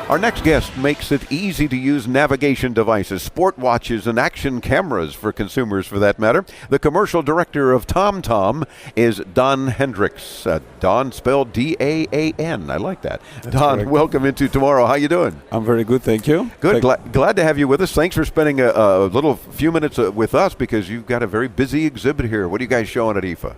Our next guest makes it easy to use navigation devices, sport watches, and action cameras for consumers, for that matter. The commercial director of TomTom is Daan Hendricks. Daan spelled D-A-A-N. I like that. That's Daan, correct. welcome into Tomorrow. How you doing? I'm very good, thank you. Good. Glad to have you with us. Thanks for spending a few minutes with us, because you've got a very busy exhibit here. What are you guys showing at IFA?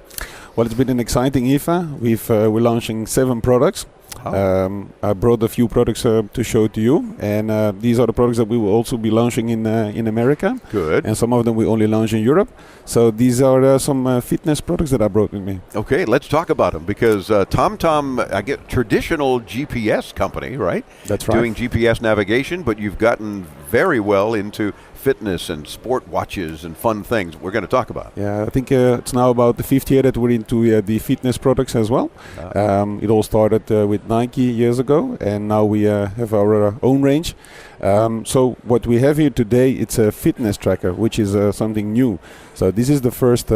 Well, it's been an exciting IFA. We're launching 7 products. I brought a few products to show to you, and these are the products that we will also be launching in America. Good. And some of them we only launch in Europe. So these are some fitness products that I brought with me. Okay, let's talk about them, because TomTom, I get traditional GPS company, right? That's right. Doing GPS navigation, but you've gotten very well into fitness and sport watches and fun things we're going to talk about. Yeah, I think it's now about the 5th year that we're into the fitness products as well. It all started with Nike years ago, and now we have our own range. So what we have here today, it's a fitness tracker, which is something new. So this is the first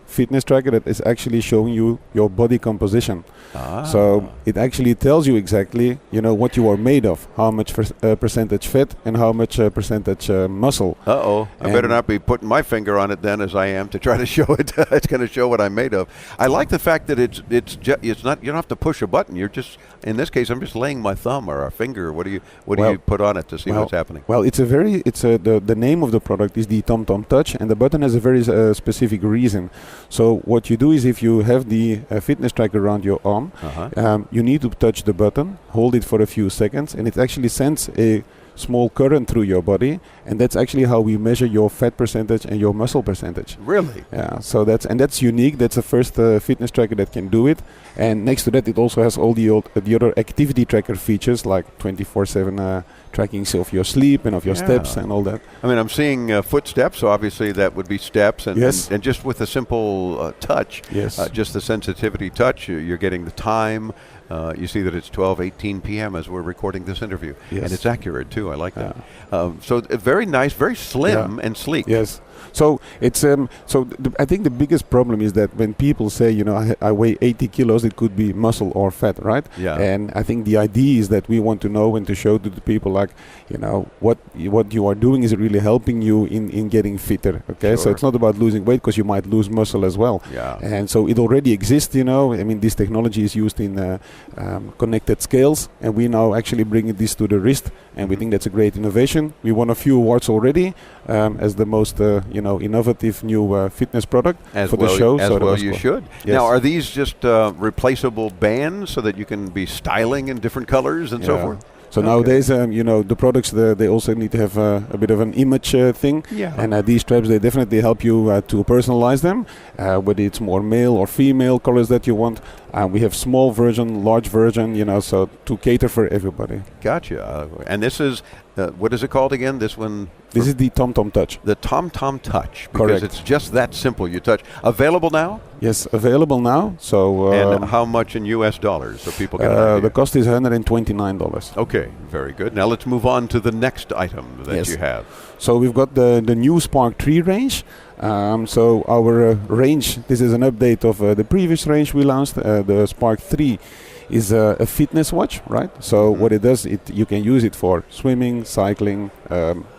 fitness tracker that is actually showing you your body composition. So it actually tells you exactly, what you are made of, how much percentage fat and how much percentage muscle. I better not be putting my finger on it then, as I am to try to show it. It's going to show what I'm made of. I like the fact that it's not, you don't have to push a button. You're just, in this case, I'm just laying my thumb or a finger. What do you put on it to see what's happening? Well, the name of the product is the TomTom Touch, and the button has a very specific reason. So what you do is, if you have the fitness tracker around your arm, you need to touch the button, hold it for a few seconds, and it actually sends a small current through your body, and that's actually how we measure your fat percentage and your muscle percentage. Really? Yeah. So that's unique. That's the first fitness tracker that can do it. And next to that, it also has all the other activity tracker features, like 24/7 tracking of your sleep and of your steps and all that. I mean, I'm seeing footsteps, so obviously that would be steps, and and just with a simple touch, just the sensitivity touch, you're getting the time. You see that it's 12:18 p.m. as we're recording this interview, and it's accurate too. I like that. So very nice, very slim and sleek. Yes. So it's I think the biggest problem is that when people say, I weigh 80 kilos, it could be muscle or fat, right? Yeah. And I think the idea is that we want to know and to show to the people, like, what you are doing is really helping you in getting fitter. Okay. Sure. So it's not about losing weight, because you might lose muscle as well. Yeah. And so it already exists. I mean, this technology is used in connected scales, and we now actually bringing this to the wrist, and we think that's a great innovation. We won a few awards already as the most innovative new fitness product for the show. As well you should. Yes. Now, are these just replaceable bands so that you can be styling in different colors and so forth? So nowadays, the products, they also need to have a bit of an image thing. Yeah. And these straps, they definitely help you to personalize them, whether it's more male or female colors that you want. We have small version, large version, so to cater for everybody. Gotcha. And this is, what is it called again? This one? This is the TomTom Touch. The TomTom Touch. Because Correct. it's just that simple. You touch. Available now? Yes, available now. So and how much in US dollars, so people get an idea? The cost is $129. Okay, very good. Now let's move on to the next item that you have. So we've got the new Spark 3 range. So our range, this is an update of the previous range we launched. The Spark 3 is a fitness watch, right? So what it does, you can use it for swimming, cycling,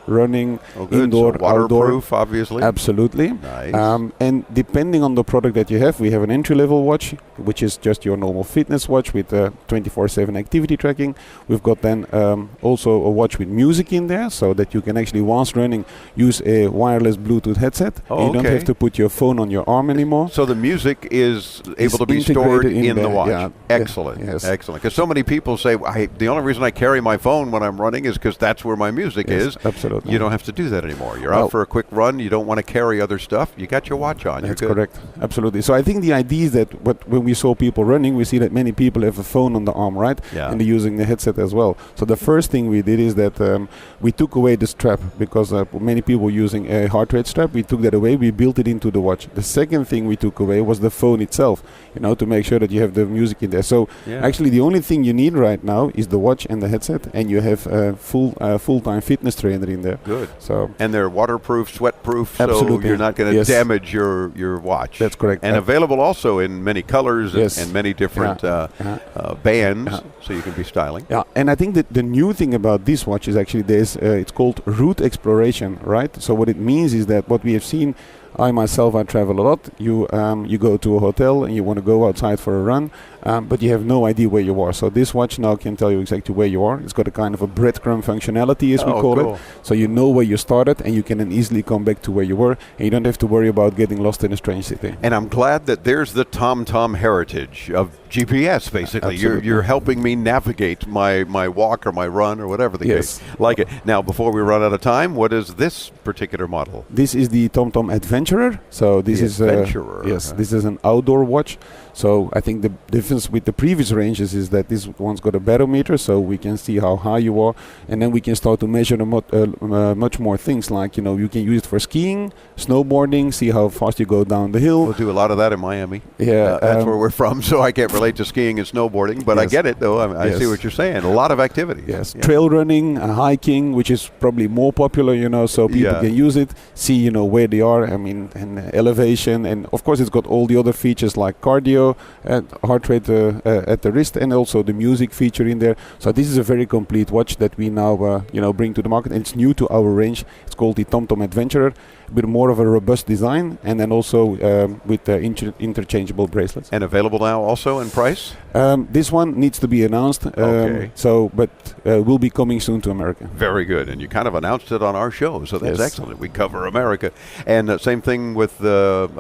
running, indoor, so waterproof, outdoor. Obviously. Absolutely. Nice. And depending on the product that you have, we have an entry-level watch, which is just your normal fitness watch with 24/7 activity tracking. We've got then also a watch with music in there, so that you can actually, whilst running, use a wireless Bluetooth headset. You don't have to put your phone on your arm anymore. So the music is able to be stored in the watch. Yeah. Excellent. Yes. Excellent. Because so many people say, the only reason I carry my phone when I'm running is because that's where my music is. Absolutely. You don't have to do that anymore. You're out for a quick run. You don't want to carry other stuff. You got your watch on. That's correct. Absolutely. So I think the idea is that when we saw people running, we see that many people have a phone on the arm, right? Yeah. And they're using the headset as well. So the first thing we did is that we took away the strap, because many people were using a heart rate strap. We took that away. We built it into the watch. The second thing we took away was the phone itself, to make sure that you have the music in there. So actually the only thing you need right now is the watch and the headset, and you have a full-time fitness trainer in there. there. Good. So and they're waterproof, sweat-proof, absolutely. so you're not going to damage your watch. That's correct. And available also in many colors and many different bands, so you can be styling. Yeah, and I think that the new thing about this watch is actually this. It's called route exploration, right? So what it means is that what we have seen. I myself, I travel a lot. You go to a hotel and you want to go outside for a run, but you have no idea where you are. So this watch now can tell you exactly where you are. It's got a kind of a breadcrumb functionality, as we call it. So you know where you started, and you can then easily come back to where you were, and you don't have to worry about getting lost in a strange city. And I'm glad that there's the TomTom heritage of GPS, basically. You're helping me navigate my walk or my run or whatever the case. Like it. Now, before we run out of time, what is this particular model? This is the TomTom Adventurer. So this is this is an outdoor watch. So I think the difference with the previous ranges is that this one's got a barometer, so we can see how high you are, and then we can start to measure much more things, like you can use it for skiing, snowboarding, see how fast you go down the hill. We'll do a lot of that in Miami. Yeah, that's where we're from, so I can't relate to skiing and snowboarding, but I get it though. I see what you're saying. A lot of activities. Yes, trail running, hiking, which is probably more popular, so people can use it, see where they are. I mean, and elevation, and of course it's got all the other features like cardio, heart rate at the wrist, and also the music feature in there. So this is a very complete watch that we now bring to the market, and it's new to our range. It's called the TomTom Adventurer, with more of a robust design, and then also with interchangeable bracelets. And available now also in price? This one needs to be announced. But will be coming soon to America. Very good, and you kind of announced it on our show, so that's excellent. We cover America, and same thing with this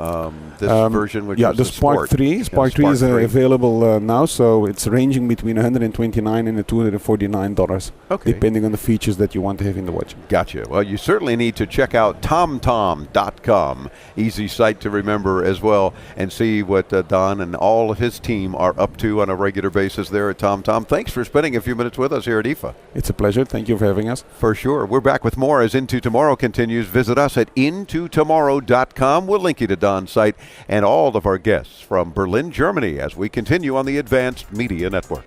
version, which is the Spark 3. Spark 3 is available now, so it's ranging between $129 and $249, depending on the features that you want to have in the watch. Gotcha. Well, you certainly need to check out TomTom.com. Easy site to remember as well, and see what Daan and all of his team are up to on a regular basis there at TomTom. Thanks for spending a few minutes with us here at IFA. It's a pleasure. Thank you for having us. For sure. We're back with more as Into Tomorrow continues. Visit us at intotomorrow.com. We'll link you to Daan's site and all of our guests from Berlin, Germany, as we continue on the Advanced Media Network.